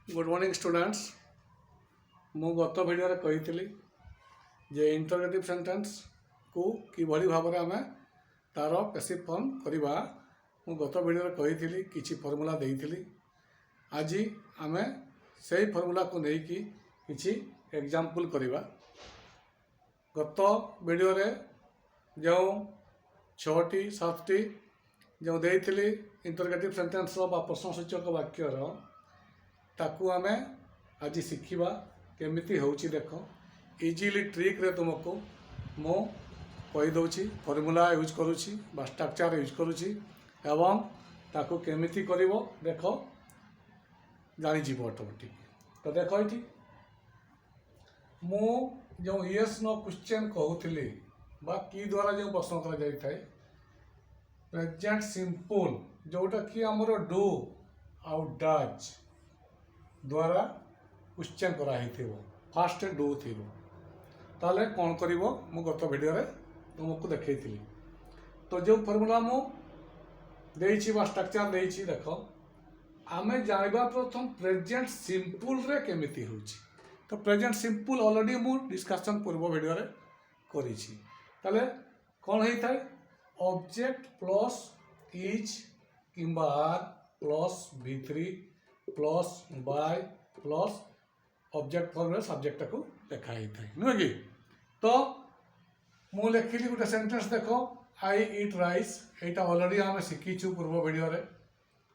Good morning students. मु गत video रे कही जे इंटरोगेटिव सेंटेंस को किभली भाव में आम तार पैसिव फॉर्म करवा। मु गत वीडियो रे कही किछि फॉर्मूला देइथिली। आज आम से फॉर्मूला को लेकिन किछि एग्जांपल करवा। गत वीडियो रे जो 6टी 7टी जो देइथिली इंटरोगेटिव सेंटेंस बा प्रश्नसूचक वाक्यर ताकू आम आज शिखा केमिति होउची। देख इजिली ट्रिक रे तुमको मो कहीदे फॉर्मूला यूज करुँची बा स्ट्रक्चर यूज करुँची एवं ताकू केमिति करिवो देख जानी ऑटोमेटिक। तो देख ये मु जो यस नो क्वेश्चन कहूली बा की द्वारा जो प्रश्न कर जाए प्रेजेंट सिंपल जोटा कि आमर डू आउ डज द्वारा क्वेश्चन कराई फास्ट डू थी ताले कौन कर गत वीडियो रे तुमको देखी। तो जो फॉर्मूला मु देइछि बा स्ट्रक्चर देइछि देख आमे जानिबा प्रथम प्रेजेंट सिंपल रे केमिति होउछि। तो प्रेजेंट सिंपल ऑलरेडी मु डिस्कशन पूर्व वीडियो रे करिछि। ताले कौन होई थाए ऑब्जेक्ट प्लस इज किंबा are plus V3 plus by plus object form subject को देखाई था नुहे कि। तो मु लिखिली गोटे सेंटेंस देख आई इट राइस यहाँ ऑलरेडी आम शिखीचु पूर्व वीडियो रे।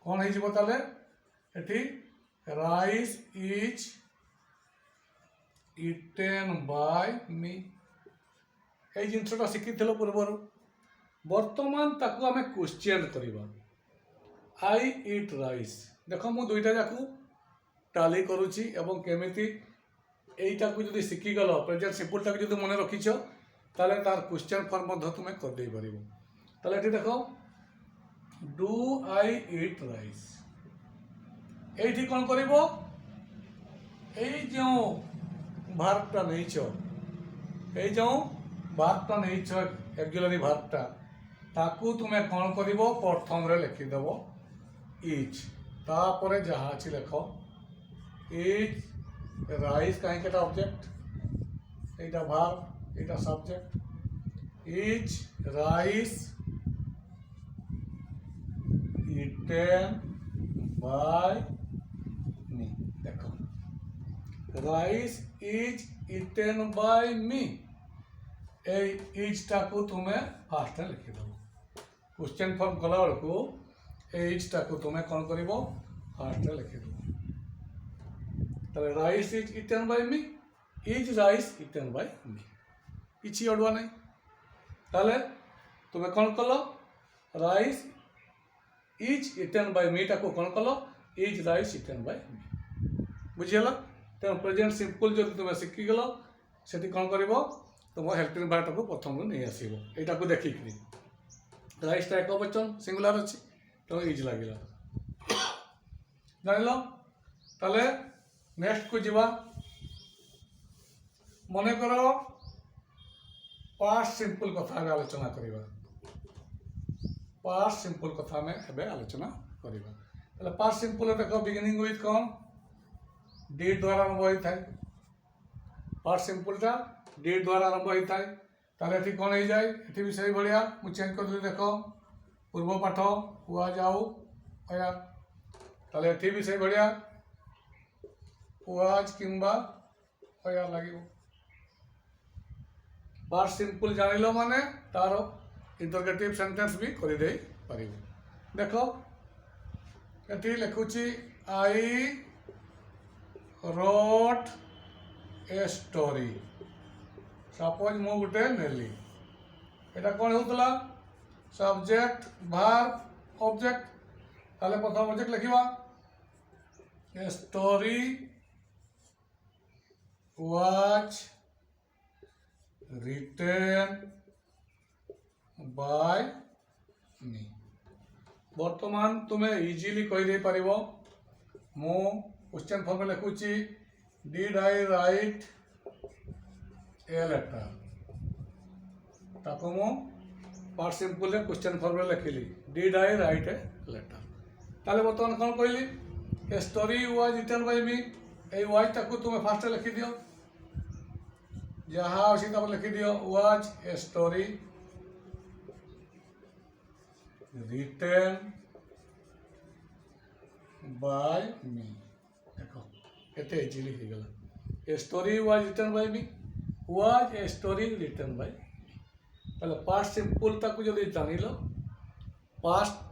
कौन हो ये राइस इज इटेन बाय मी ये जिनटा शिखी पूर्व। बर्तमान ताकू आम क्वेश्चन करवा आई इट राइस देख मु दुईटा जाकू टाली करुच्ची एवं केमिति एटा को जदि शिखीगल प्रेजेंट सिंपलटा को जब मन रखीच ताले तार क्वेश्चन फॉर्म तुम्हें करदे पारिबो। ताले एठी देखो डू आई इट राइस एठी कौन करिवो ए जो भार्बटा नहींच ए जो भार्बटा नहींच एक्जुअली भार्बटा ताकू तुम्हें कौन करिवो प्रथम रे लिखिदेव इज तापरे जहाँ अच्छी लेख इज राइस कहीं ऑब्जेक्ट यहाँ भार्ब यहाँ subject is rice eaten by me. देखो rice is eaten by me is टाकू तुम्हें फास्ट लिखिदेव क्वेश्चन फॉर्म कला बेलू एजटा को तुम्हें कौन कर फास्ट लिखिद। Rice is eaten by me is rice eaten by me किसी अड़ुआ नहीं। ताले तुम्हें कौन कल rice is eaten by me टाको कौन कल is rice eaten by me बुझीगला। तेनाली प्रेजेंट सिंपल जो तुम्हें शिखीगल से कौन कर तुम हेल्पिंग वर्ब टाको प्रथम नहीं आसो यहाँ को देखिक राइसटा एक वचन सिंगुलर अच्छी तो इज लगे जान ताले नेक्स्ट को जीवा मन कर पास्ट सिंपल कथा आलोचना करवा। पास्ट सिंपल कथा में एबे आलोचना करवा। पास्ट सिंपल देख बिगिनिंग विथ कौन डिड द्वारा आरंभ होता है। पास्ट सिंपलटा डिड द्वारा आरंभ होता है। ताले कौन हो जाए ये भी से भाया मुझे चेंज कर देख पूर्व पाठ हुआ जाऊ या ताले ये भी से भाया हुआज किंबा या लगे। पास्ट सिंपल जान माने तार इंटरोगेटिव सेंटेंस भी करदे पार। देख ये लिखुची I wrote a story suppose मु गोटे नेली यहाँ कौन होता सब्जेक्ट भार्ब ऑब्जेक्ट ताले प्रथम ऑब्जेक्ट लिखा a story was written by me. बर्तमान तुम्हें इजिली कहीदे पार मु क्वेश्चन फॉर्म में लिखुची did I write a letter ताको मु पास्ट सिंपल क्वेश्चन फॉर्म में लिखिली did I write a letter. ताले बर्तमान कौन कहली a story was written by me ए वाज ताको तुम फास्ट लिखि दियो जहाँ अच्छी तब लिखि दियो was a story written by me देखो केते इजीली हो गला a story was written by me was a story written by पहले पास्ट सिंपल ताको जदि जानि लो पास्ट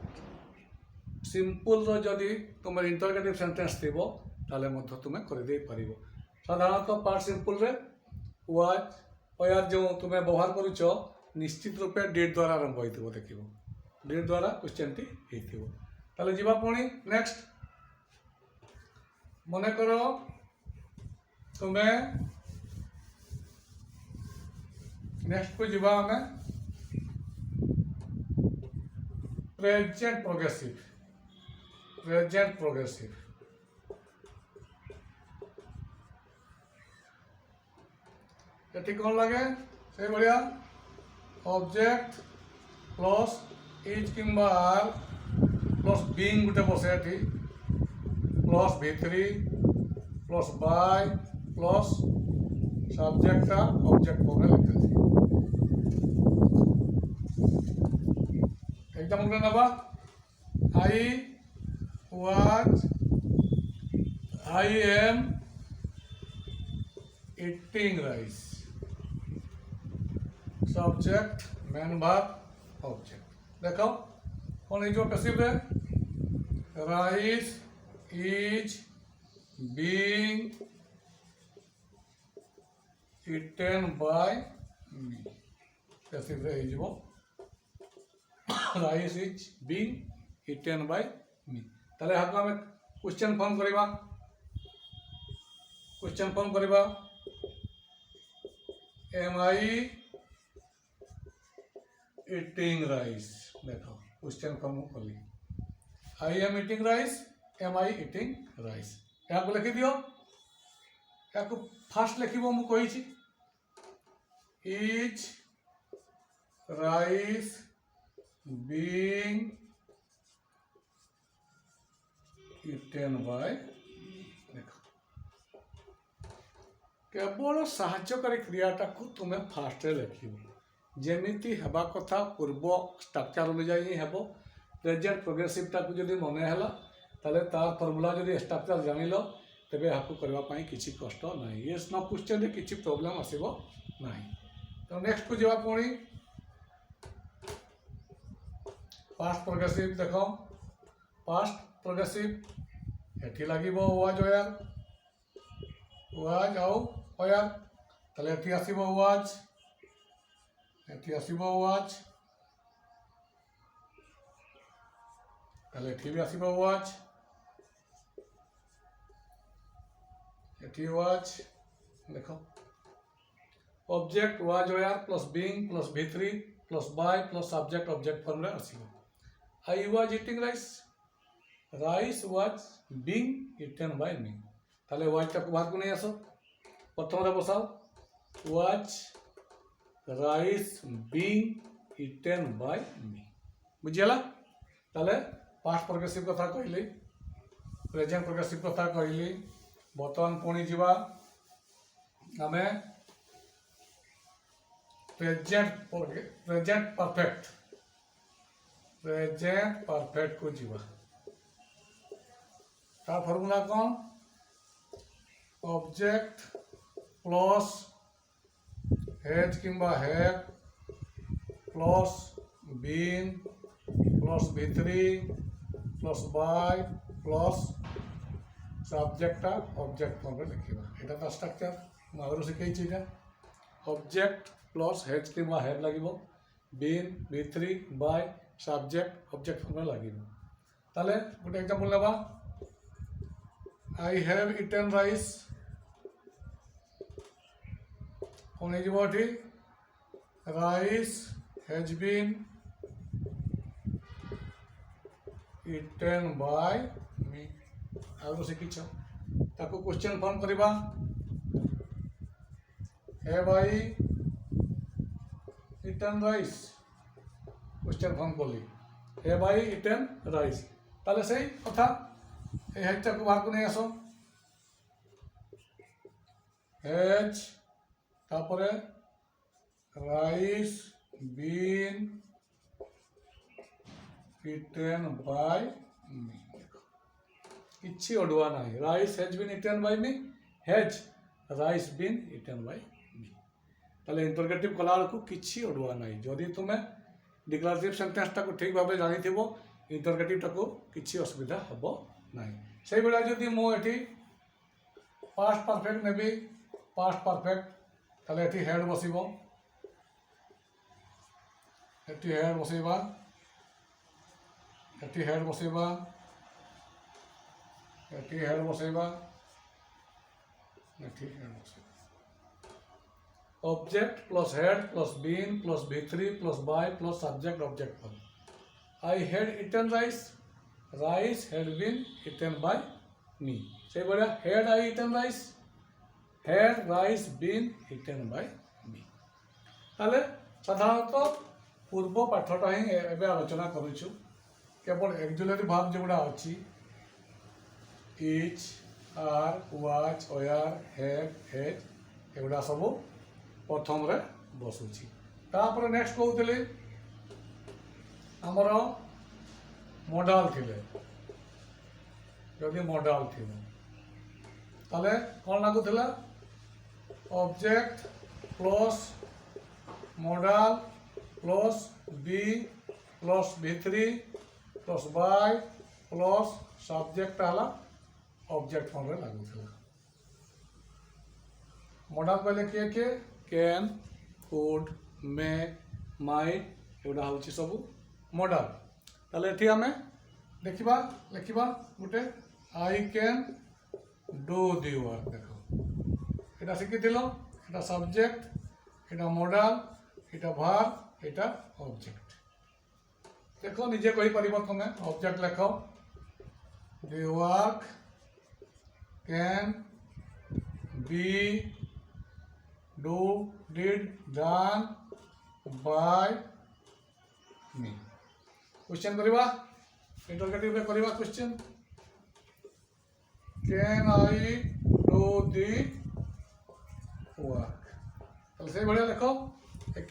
सिंपल रो जदि तुम इंटरगेटिव सेंटेंस थी ताले मध्य तुम कर दे पारिबो साधारणतः पास्ट सिंपल रे वाज और जो तुम व्यवहार करुच निश्चित रूपे डेट द्वारा आरंभ होइथिबो देखिबो डेट द्वारा क्वेश्चन टी हेथिबो ताले जीवा पुणी नेक्स्ट मने करो तुम्हें नेक्स्ट को जीवा हमें प्रेजेंट प्रोग्रेसिव ये कौन लगे से बढ़िया ऑब्जेक्ट प्लस इज किंबा आर प्लस बीइंग गोटे बसे एठी plus V3 plus by plus subject object form लिखा एकदम उल्टा नबा I am eating rice subject main verb object देखो कौन जो पैसिव है rice is being eaten by me passive है जो rice is being eaten by me ताले हाको हमें क्वेश्चन फॉर्म करिबा एम आई eating rice देखो क्वेश्चन फॉर्म कली I am eating rice M I eating rice या को लिखि दियो या को फास्ट लिखिबो मु कहि छी is rice being eaten by देखो केवल साहाय्यकारी क्रियाटा को तुम्हें फास्ट लिखिबो जेमिति हेबा कथा पूर्व स्ट्रक्चर अनुजाई हेबो प्रेजेंट प्रोग्रेसिवटा को जदि मन है ताले तार फॉर्मूला जदि स्ट्रक्चर जानिल तेबे हाकु करबा पई किछि कष्ट नाही यस नो क्वेश्चन रे किछि प्रॉब्लम आसीबो नाही तो नेक्स्ट को जवाब पुणी पास्ट प्रोग्रेसिव देखो पास्ट प्रोग्रेसिव एठी लागिबो वाज आउ होयर ताले एठी आसीबो वाज एठी आसीबो वाज ताले एठी भी आसीबो वाज एठी वाज देखो object was were plus being plus V3 plus by plus subject object form रे आसीबो I was eating rice was being eaten by me ताले वाज तक बाहर को नहीं आसो प्रथम रे बसाओ was rice being eaten by me बुझियला ताले पास्ट प्रोग्रेसिव कथा कहली प्रेजेंट प्रोग्रेसिव कथा कहली बर्तमान पुणी जीवा आमे प्रेजेंट परफेक्ट को जीवा का फॉर्मूला कौन ऑब्जेक्ट प्लस हैज किंबा have plus been plus V3 plus by plus subject object form में लिखा यहाँ तो स्ट्रक्चर आगु शिखी ऑब्जेक्ट प्लस हैज किंबा हैव लगे been V3 by subject object form में लगे ताले गोटे एग्जांपल लेबा आई हैव इटेन राइस कौन हो rice has been eaten by me आगु शिखीछ ताको क्वेश्चन फॉर्म करबा have I eaten rice question form कली हैव आई इटेन राइस ताले सही कथा हेजटा को बाहर को नहीं आस हेज तापरे rice been eaten by me किसी अड़ुआ ना rice has been eaten by me has rice been eaten by me ताले इंटरगेटिव कला को किसी अड़ुआ ना जदि तुम्हें डिक्लेरेटिव सेंटेंसटा को ठीक भाव जानी थो इंटरगेटिवटा को किसी असुविधा हम ना से भाया जदि मुझे पास्ट परफेक्ट नेबी पास्ट परफेक्ट ताले हेड बसिब हेड बसैबा हेड बसैबा हेड बसैबा हेड बसैबा object plus had plus been plus V3 plus by plus subject object form I had eaten rice rice had been eaten by me से भाया had I eaten rice had rice been eaten by me ताले साधारणतः पूर्व पाठटा ही एवं आलोचना करुचु केवल auxiliary भाव जोड़ा अच्छी is are was were had has एगुड़ा सब प्रथम रे बसुची तापर नेक्स्ट कहते आमर मॉडल थिले जदि मॉडल थी ताले कौन लगुला object plus modal plus be plus V3 plus by plus subject है ऑब्जेक्ट फॉर्म रे लगुला मॉडल पहले किए किए कैन कुड मे माइट एगुड़ा हूँ सब मॉडल ताले एठी आमे देखिबा लिखिबा गोटे I can do the work देख एटा शिखिथिल एटा सब्जेक्ट एटा मॉडल एटा वर्ब एटा ऑब्जेक्ट देख निजे कही पारिबो तुमे ऑब्जेक्ट लेख the work can be do did done by me question करवा इंटरगेटिव में करवा question can I do the work तो से भाया देख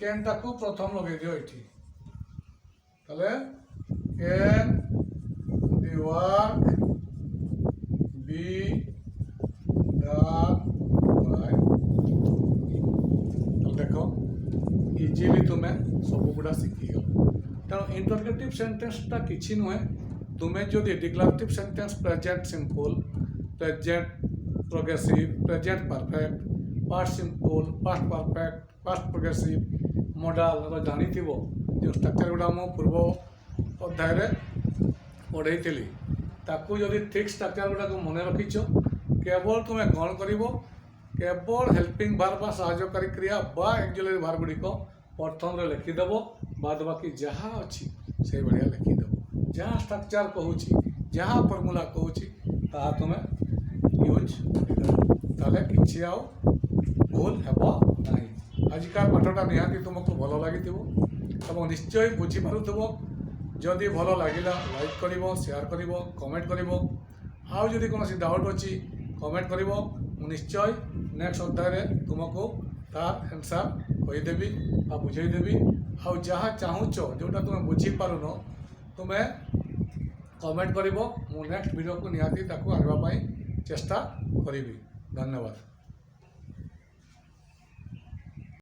कैन टाक प्रथम लगे दियो ये ताले can the work be done by देख इजिली तुम्हें सब गुड़ा शिखीगल तेणु इंटरगेटिव सेंटेंसटा किसी नुहे तुम्हें जो declarative sentence present simple present progressive present perfect past simple past perfect past progressive model जानी थो जो स्ट्रक्चर गुड़ा मु पूर्व अध्याय पढ़े ताकू जदि ठीक स्ट्रक्चर गुड़ा को मन रखीच केवल तुम्हें कौन कर केवल हेल्पिंग भार बा सहायकारी क्रिया बा एक्जुलरी भार गुड़िक प्रथम रे लिखिदेव बाद बाकी जहाँ अच्छी से भाया लिखिदेव जहाँ स्ट्रक्चर कहूँ जहाँ फर्मूला कहूँ ता तुम्हें यूज ताले किसी आउ भूल हेब ना आजिका पाठटा निहाती तुमको भल लगी निश्चय बुझीपार जदि भल लगिला लाइक कर शेयर कर कमेंट कर आउ जदि कौन डाउट अच्छी कमेंट कर निश्चय नेक्स्ट अध्याय तुमको तार आंसर कहीदेवी आ बुझेदेवी आ जहाँ चाहूच जोटा तुम्हें बुझीपारुन तुम्हें कमेंट कर नेक्स्ट वीडियो को निहाती आने चेष्टा करी। धन्यवाद।